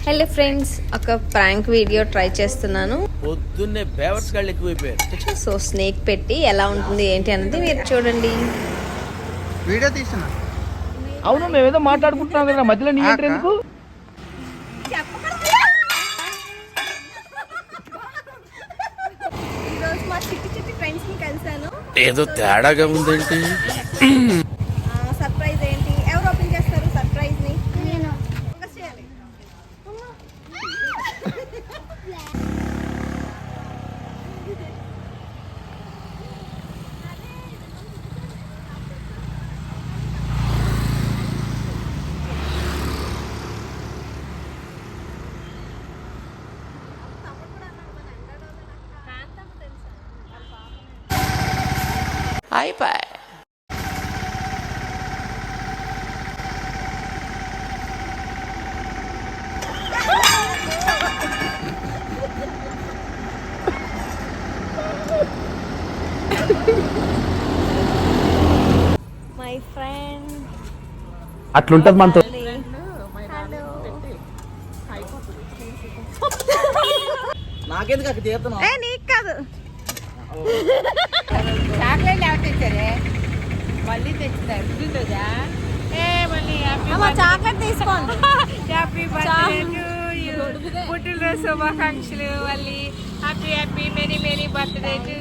Hello friends, ఒక prank video try చేస్తున్నాను. పొద్దున్నే బేవర్స్ గాళ్ళు ఎక్కువైపోయారు. సో స్నేక్ పెట్టి ఎలా ఉంటుంది ఏంటి అన్నది మీరు చూడండి. వీడియో తీస్తున్నా. అవును, మేమేదో మాట్లాడుకుంటున్నాం కదా, మధ్యలో నీ ఎంట్రీ ఎందుకు? ఈరోజు మా చిట్టి ఫ్రెండ్స్ ని కలిసాను. ఏదో తేడాగా ఉందేంటి? సర్ప్రైజ్ ఏంటి? ఎవరు ఓపెన్ చేస్తారు సర్ప్రైజ్ ని? అయిపోయి మై ఫ్రెండ్ అట్లుంటది మనతో. నాకెందుకు అక్కడ తీరుతున్నావు? నీకు కాదు, చాక్లెట్ ఎవరు తెచ్చారే? మళ్ళీ తెచ్చుతారు రోజా. చాక్లెట్ తీసుకోండి. Happy birthday to you. పుట్టినరోజు శుభాకాంక్షలు. మళ్ళీ happy happy many many birthday to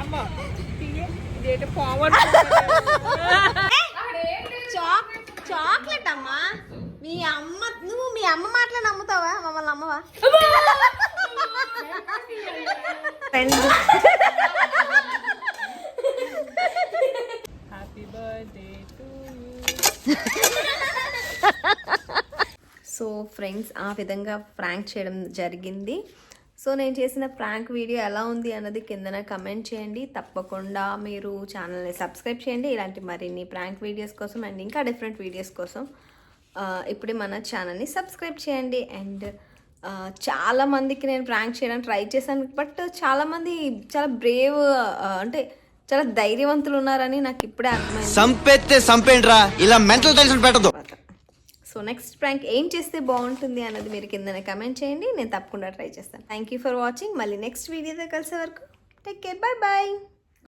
అమ్మా. ఇదేంటి ఫార్వర్డ్? చాక్లెట్ అమ్మా. నువ్వు మీ అమ్మ మాటలు నమ్ముతావా? మమ్మల్ని నమ్మవా? Happy birthday to you. So friends, ఆ విధంగా ప్రాంక్ చేయడం జరిగింది. సో నేను చేసిన ప్రాంక్ వీడియో ఎలా ఉంది అన్నది కిందన కమెంట్ చేయండి. తప్పకుండా మీరు ఛానల్ని సబ్స్క్రైబ్ చేయండి ఇలాంటి మరిన్ని ప్రాంక్ వీడియోస్ కోసం అండ్ ఇంకా డిఫరెంట్ వీడియోస్ కోసం. ఇప్పుడే మన ఛానల్ని సబ్స్క్రైబ్ చేయండి. అండ్ చాలామందికి నేను ప్రాంక్ చేయడానికి ట్రై చేశాను, బట్ చాలామంది చాలా బ్రేవ్, అంటే చాలా ధైర్యవంతులు ఉన్నారని నాకు ఇప్పుడే అర్థమైంది. సంపేస్తే సంపేండ్రా, ఇలా మెంటల్ టెన్షన్ పెట్టదు. సో నెక్స్ట్ ప్రాంక్ ఏం చేస్తే బాగుంటుంది అన్నది మీరు కిందనే కమెంట్ చేయండి. నేను తప్పకుండా ట్రై చేస్తాను. Thank you for watching. మళ్ళీ నెక్స్ట్ వీడియోతో కలిసే వరకు టేక్ కేర్, బాయ్ బాయ్.